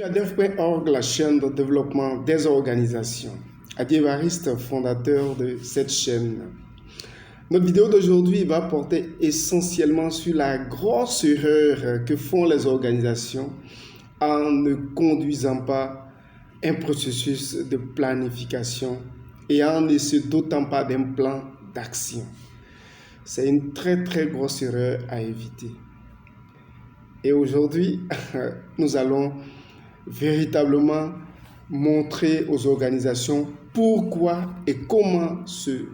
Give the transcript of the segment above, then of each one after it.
À dev.org, la chaîne de développement des organisations. Adi Evariste, fondateur de cette chaîne. Notre vidéo d'aujourd'hui va porter essentiellement sur la grosse erreur que font les organisations en ne conduisant pas un processus de planification et en ne se dotant pas d'un plan d'action. C'est une très très grosse erreur à éviter. Et aujourd'hui, nous allons véritablement montrer aux organisations pourquoi et comment se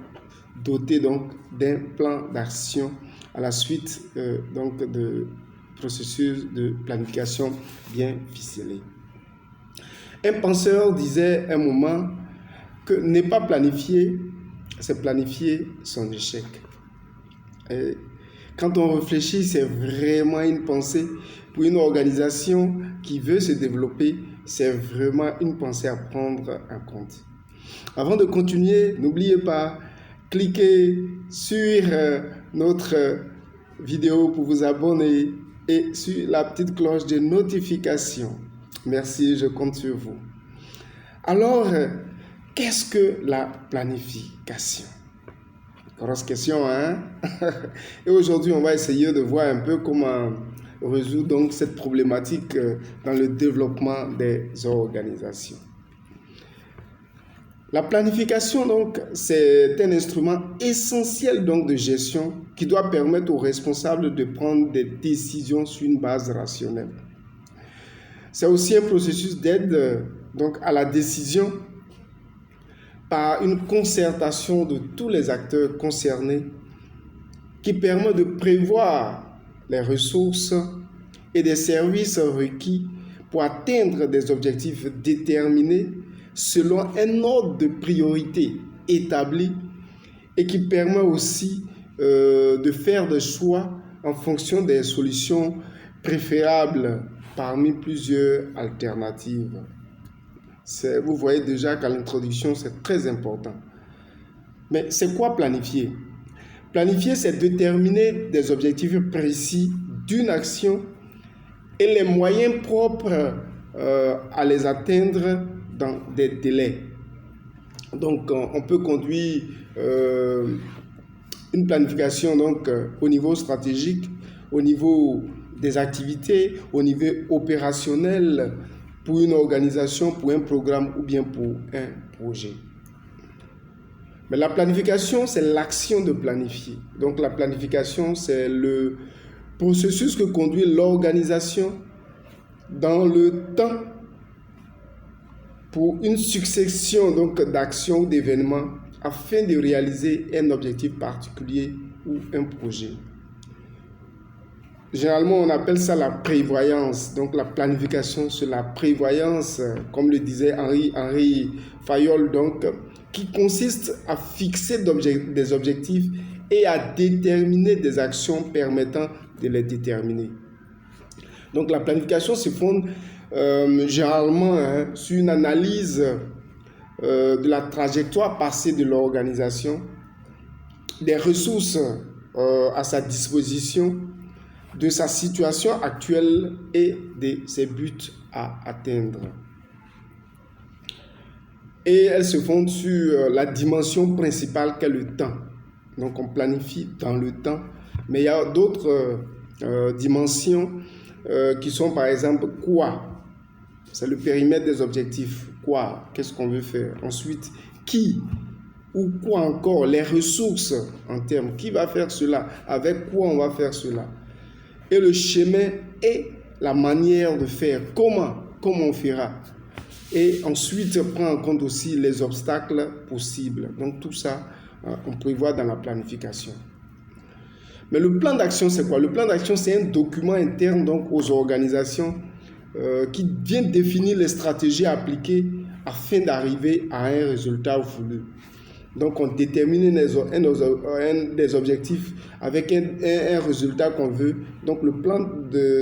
doter donc d'un plan d'action à la suite donc de processus de planification bien ficelé. Un penseur disait un moment que ne pas planifier, c'est planifier son échec. Et quand on réfléchit, c'est vraiment une pensée pour une organisation qui veut se développer, c'est vraiment une pensée à prendre en compte. Avant de continuer, n'oubliez pas, cliquez sur notre vidéo pour vous abonner et sur la petite cloche de notification. Merci, je compte sur vous. Alors, qu'est-ce que la planification? Grosse question, hein? Et aujourd'hui, on va essayer de voir un peu comment résoudre donc cette problématique dans le développement des organisations. La planification, donc, c'est un instrument essentiel donc, de gestion qui doit permettre aux responsables de prendre des décisions sur une base rationnelle. C'est aussi un processus d'aide donc, à la décision par une concertation de tous les acteurs concernés qui permet de prévoir les ressources et des services requis pour atteindre des objectifs déterminés selon un ordre de priorité établi et qui permet aussi de faire des choix en fonction des solutions préférables parmi plusieurs alternatives. Vous voyez déjà qu'à l'introduction, c'est très important. Mais c'est quoi planifier? Planifier, c'est déterminer des objectifs précis d'une action et les moyens propres à les atteindre dans des délais. Donc, on peut conduire une planification donc, au niveau stratégique, au niveau des activités, au niveau opérationnel, pour une organisation, pour un programme ou bien pour un projet. Mais la planification, c'est l'action de planifier. Donc la planification, c'est le processus que conduit l'organisation dans le temps pour une succession donc d'actions ou d'événements afin de réaliser un objectif particulier ou un projet. Généralement, on appelle ça la prévoyance. Donc, la planification, c'est la prévoyance, comme le disait Henri Fayol, donc, qui consiste à fixer des objectifs et à déterminer des actions permettant de les déterminer. Donc, la planification se fonde généralement sur une analyse de la trajectoire passée de l'organisation, des ressources à sa disposition, de sa situation actuelle et de ses buts à atteindre. Et elle se fonde sur la dimension principale qu'est le temps. Donc on planifie dans le temps, mais il y a d'autres dimensions qui sont par exemple quoi? C'est le périmètre des objectifs. Quoi? Qu'est-ce qu'on veut faire? Ensuite, qui? Ou quoi encore? Les ressources en termes. Qui va faire cela? Avec quoi on va faire cela? Et le chemin et la manière de faire, comment on fera. Et ensuite, prend en compte aussi les obstacles possibles. Donc tout ça, on prévoit dans la planification. Mais le plan d'action, c'est quoi? Le plan d'action, c'est un document interne donc, aux organisations qui vient définir les stratégies appliquées afin d'arriver à un résultat voulu. Donc, on détermine un des objectifs avec un résultat qu'on veut. Donc, le plan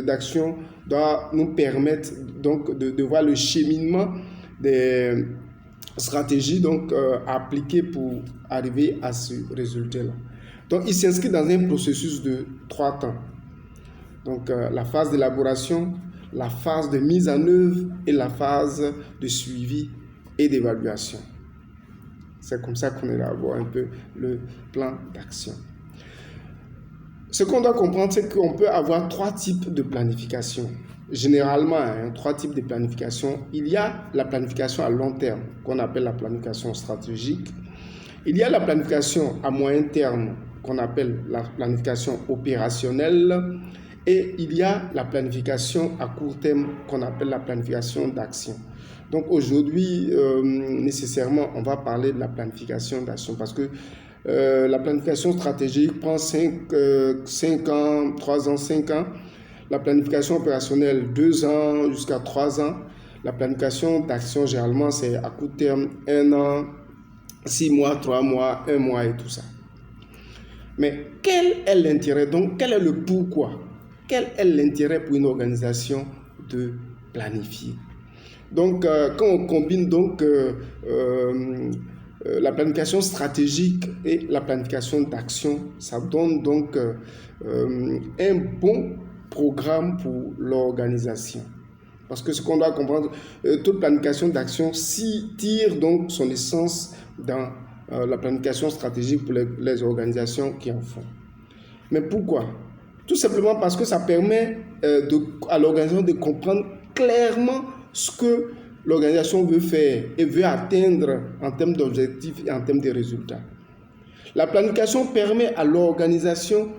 d'action doit nous permettre donc, de voir le cheminement des stratégies donc, appliquées pour arriver à ce résultat-là. Donc, il s'inscrit dans un processus de 3 temps. Donc, la phase d'élaboration, la phase de mise en œuvre et la phase de suivi et d'évaluation. C'est comme ça qu'on élabore un peu le plan d'action. Ce qu'on doit comprendre, c'est qu'on peut avoir 3 types de planification. Généralement, 3 types de planification. Il y a la planification à long terme, qu'on appelle la planification stratégique. Il y a la planification à moyen terme, qu'on appelle la planification opérationnelle. Et il y a la planification à court terme, qu'on appelle la planification d'action. Donc aujourd'hui, nécessairement, on va parler de la planification d'action parce que la planification stratégique prend 5 ans, 3 ans, 5 ans. La planification opérationnelle, 2 ans jusqu'à 3 ans. La planification d'action, généralement, c'est à court terme, 1 an, 6 mois, 3 mois, 1 mois et tout ça. Mais quel est l'intérêt? Donc, quel est le pourquoi? Quel est l'intérêt pour une organisation de planifier? Donc, quand on combine donc la planification stratégique et la planification d'action, ça donne donc un bon programme pour l'organisation. Parce que ce qu'on doit comprendre, toute planification d'action tire donc son essence dans la planification stratégique pour les organisations qui en font. Mais pourquoi? Tout simplement parce que ça permet à l'organisation de comprendre clairement ce que l'organisation veut faire et veut atteindre en termes d'objectifs et en termes de résultats. La planification permet à l'organisation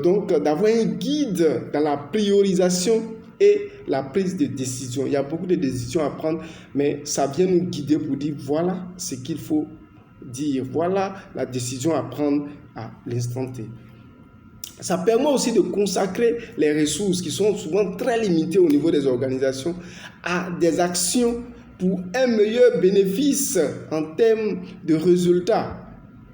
donc d'avoir un guide dans la priorisation et la prise de décision. Il y a beaucoup de décisions à prendre, mais ça vient nous guider pour dire voilà ce qu'il faut dire, voilà la décision à prendre à l'instant T. Ça permet aussi de consacrer les ressources qui sont souvent très limitées au niveau des organisations à des actions pour un meilleur bénéfice en termes de résultats.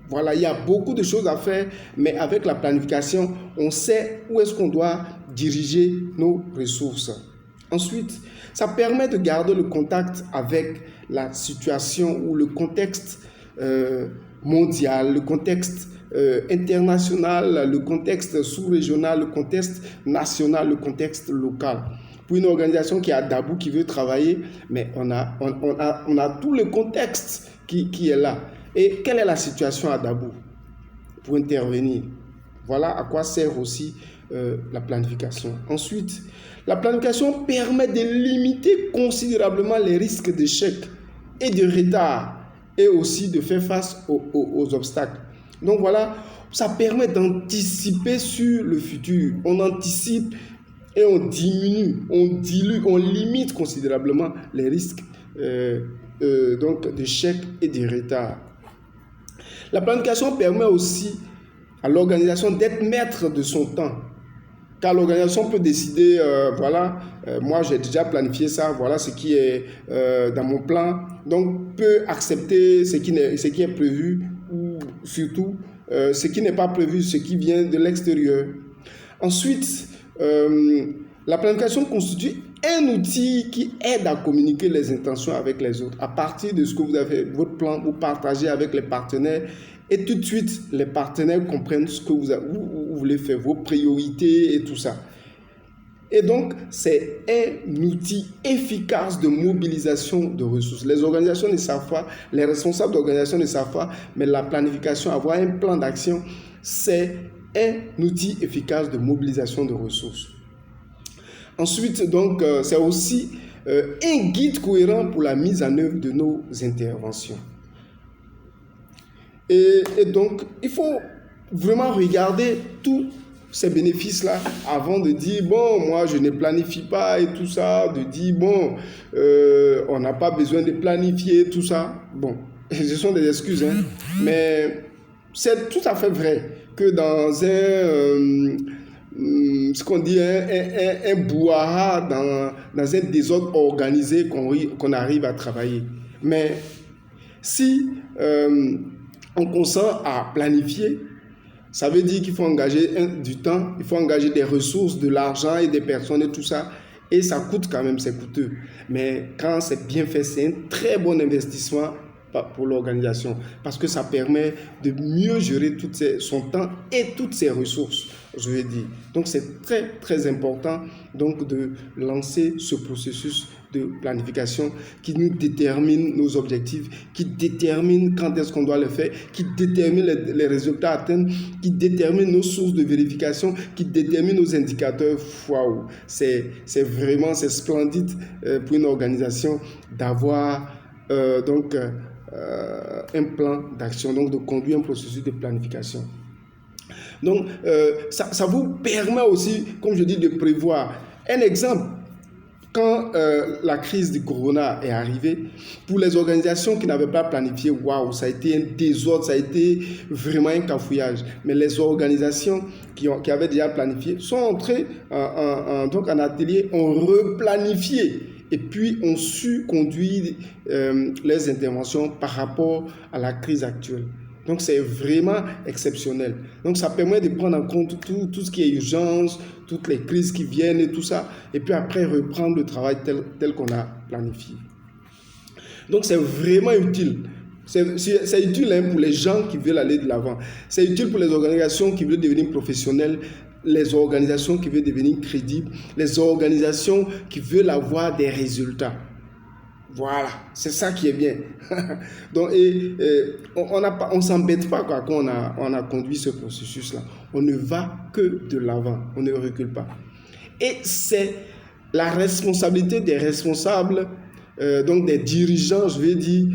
Voilà, il y a beaucoup de choses à faire, mais avec la planification, on sait où est-ce qu'on doit diriger nos ressources. Ensuite, ça permet de garder le contact avec la situation ou le contexte mondial, le contexte international, le contexte sous-régional, le contexte national, le contexte local. Pour une organisation qui est à Dabou, qui veut travailler, mais on a tout le contexte qui est là. Et quelle est la situation à Dabou pour intervenir? Voilà à quoi sert aussi la planification. Ensuite, la planification permet de limiter considérablement les risques d'échec et de retard et aussi de faire face aux obstacles. Donc voilà, ça permet d'anticiper sur le futur. On anticipe et on diminue, on dilue, on limite considérablement les risques donc d'échec et de retard. La planification permet aussi à l'organisation d'être maître de son temps. Car l'organisation peut décider, moi j'ai déjà planifié ça, voilà ce qui est dans mon plan. Donc peut accepter ce qui est prévu ou surtout ce qui n'est pas prévu, ce qui vient de l'extérieur. Ensuite, la planification constitue un outil qui aide à communiquer les intentions avec les autres. À partir de ce que vous avez, votre plan, vous partagez avec les partenaires et tout de suite, les partenaires comprennent ce que vous voulez faire, vos priorités et tout ça. Et donc, c'est un outil efficace de mobilisation de ressources. Les organisations ne savent pas, les responsables d'organisation ne savent pas, mais la planification, avoir un plan d'action, c'est un outil efficace de mobilisation de ressources. Ensuite, donc, c'est aussi un guide cohérent pour la mise en œuvre de nos interventions. Et donc, il faut vraiment regarder tous ces bénéfices-là avant de dire, bon, moi, je ne planifie pas et tout ça, de dire, bon, on n'a pas besoin de planifier tout ça. Bon, ce sont des excuses, hein, mais c'est tout à fait vrai que dans ce qu'on dit, un brouhaha, dans un désordre organisé qu'on arrive à travailler. Mais si on consent à planifier, ça veut dire qu'il faut engager du temps, il faut engager des ressources, de l'argent et des personnes et tout ça. Et ça coûte quand même, c'est coûteux. Mais quand c'est bien fait, c'est un très bon investissement pour l'organisation, parce que ça permet de mieux gérer son temps et toutes ses ressources, je vais dire. Donc c'est très très important donc de lancer ce processus de planification qui nous détermine nos objectifs, qui détermine quand est-ce qu'on doit le faire, qui détermine les résultats à atteindre, qui détermine nos sources de vérification, qui détermine nos indicateurs. Waouh, c'est splendide pour une organisation d'avoir un plan d'action, donc de conduire un processus de planification. Donc, ça vous permet aussi, comme je dis, de prévoir. Un exemple, quand la crise du corona est arrivée, pour les organisations qui n'avaient pas planifié, waouh, ça a été un désordre, ça a été vraiment un cafouillage. Mais les organisations qui avaient déjà planifié sont entrées en atelier, ont replanifié. Et puis, ont su conduire les interventions par rapport à la crise actuelle. Donc, c'est vraiment exceptionnel. Donc, ça permet de prendre en compte tout ce qui est urgence, toutes les crises qui viennent et tout ça. Et puis après, reprendre le travail tel qu'on a planifié. Donc, c'est vraiment utile. C'est utile pour les gens qui veulent aller de l'avant. C'est utile pour les organisations qui veulent devenir professionnelles, les organisations qui veulent devenir crédibles, les organisations qui veulent avoir des résultats. Voilà, c'est ça qui est bien. Donc, on s'embête pas quand on a conduit ce processus-là. On ne va que de l'avant, on ne recule pas. Et c'est la responsabilité des responsables, donc des dirigeants, je vais dire,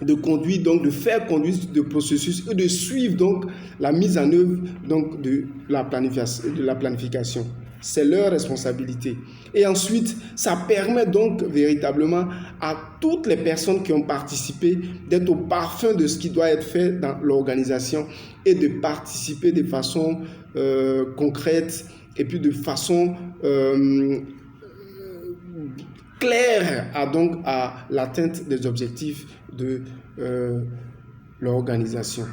de conduire, donc de faire conduire le processus et de suivre donc la mise en œuvre donc de la planification. C'est leur responsabilité. Et ensuite, ça permet donc véritablement à toutes les personnes qui ont participé d'être au parfum de ce qui doit être fait dans l'organisation et de participer de façon concrète et puis de façon claire à l'atteinte des objectifs de l'organisation.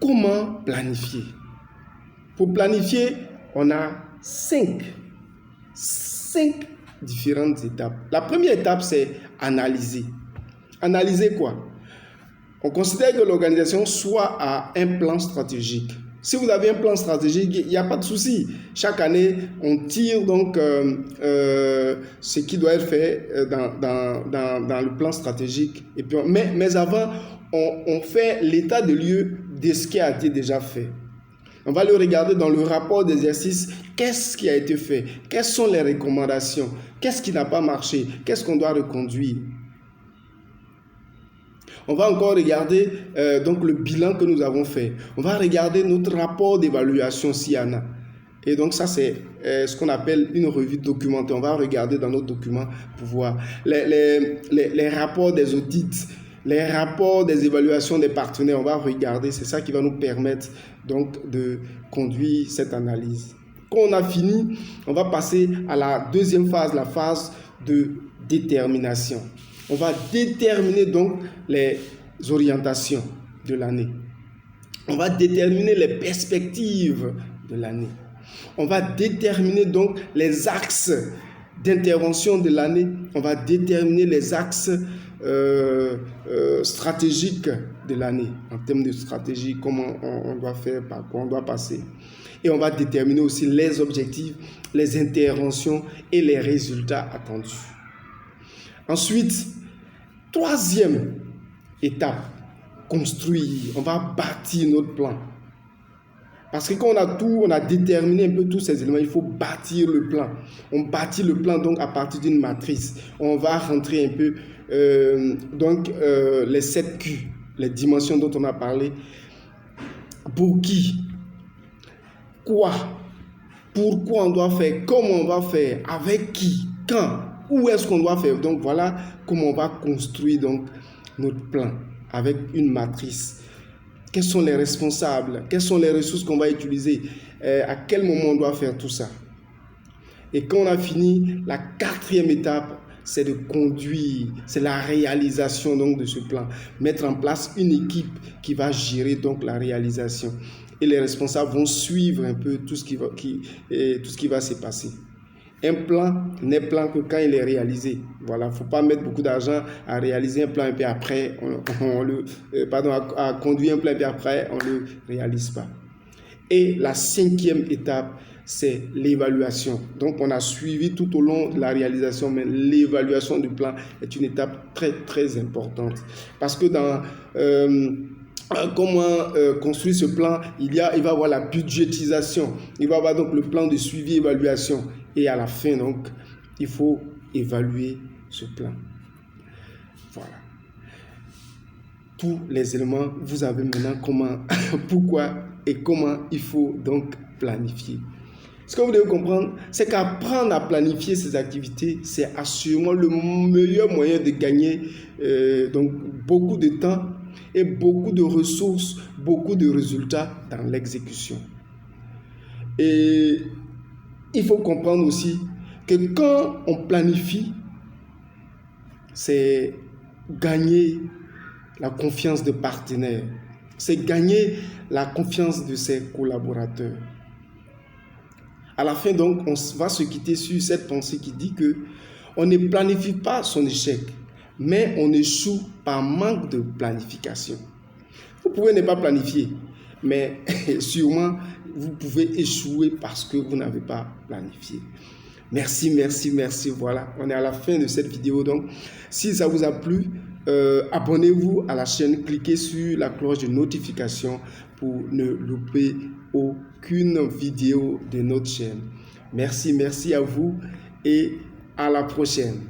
Comment planifier ? Pour planifier, on a cinq différentes étapes. La première étape, c'est analyser. Analyser quoi? On considère que l'organisation soit à un plan stratégique. Si vous avez un plan stratégique, il n'y a pas de souci. Chaque année, on tire donc ce qui doit être fait dans le plan stratégique. Et puis, mais avant, on fait l'état de lieu de ce qui a été déjà fait. On va le regarder dans le rapport d'exercice. Qu'est-ce qui a été fait? Quelles sont les recommandations? Qu'est-ce qui n'a pas marché? Qu'est-ce qu'on doit reconduire? On va encore regarder donc le bilan que nous avons fait. On va regarder notre rapport d'évaluation s'il y en a. Et donc ça, c'est ce qu'on appelle une revue documentée. On va regarder dans nos documents pour voir les rapports des audits, les rapports des évaluations des partenaires. On va regarder, c'est ça qui va nous permettre donc de conduire cette analyse. Quand on a fini, on va passer à la deuxième phase, la phase de détermination. On va déterminer donc les orientations de l'année. On va déterminer les perspectives de l'année. On va déterminer donc les axes d'intervention de l'année. On va déterminer les axes stratégiques de l'année. En termes de stratégie, comment on doit faire, par quoi on doit passer. Et on va déterminer aussi les objectifs, les interventions et les résultats attendus. Ensuite, troisième étape, construire. On va bâtir notre plan. Parce que quand on a déterminé un peu tous ces éléments, il faut bâtir le plan. On bâtit le plan donc à partir d'une matrice. On va rentrer un peu les 7 Q, les dimensions dont on a parlé. Pour qui? Quoi? Pourquoi on doit faire? Comment on va faire? Avec qui? Quand? Où est-ce qu'on doit faire? Donc voilà comment on va construire donc notre plan avec une matrice. Quels sont les responsables? Quelles sont les ressources qu'on va utiliser? À quel moment on doit faire tout ça? Et quand on a fini, la quatrième étape, c'est de conduire, c'est la réalisation donc de ce plan. Mettre en place une équipe qui va gérer donc la réalisation. Et les responsables vont suivre un peu tout ce qui va se passer. Un plan n'est plan que quand il est réalisé. Voilà, il ne faut pas mettre beaucoup d'argent à réaliser un plan et puis après, à conduire un plan et puis après, on ne le réalise pas. Et la 5e étape, c'est l'évaluation. Donc, on a suivi tout au long de la réalisation, mais l'évaluation du plan est une étape très, très importante. Parce que dans comment construire ce plan, il va y avoir la budgétisation, il va y avoir donc le plan de suivi, évaluation. Et à la fin, donc, il faut évaluer ce plan. Voilà. Tous les éléments, vous savez maintenant comment, pourquoi et comment il faut donc planifier. Ce que vous devez comprendre, c'est qu'apprendre à planifier ses activités, c'est assurément le meilleur moyen de gagner donc beaucoup de temps et beaucoup de ressources, beaucoup de résultats dans l'exécution. Et il faut comprendre aussi que quand on planifie, c'est gagner la confiance des partenaires, c'est gagner la confiance de ses collaborateurs. À la fin, donc, on va se quitter sur cette pensée qui dit que on ne planifie pas son échec, mais on échoue par manque de planification. Vous pouvez ne pas planifier, mais sûrement, vous pouvez échouer parce que vous n'avez pas planifié. Merci, merci, merci. Voilà, on est à la fin de cette vidéo. Donc, si ça vous a plu, abonnez-vous à la chaîne, cliquez sur la cloche de notification pour ne louper aucune vidéo de notre chaîne. Merci, merci à vous et à la prochaine.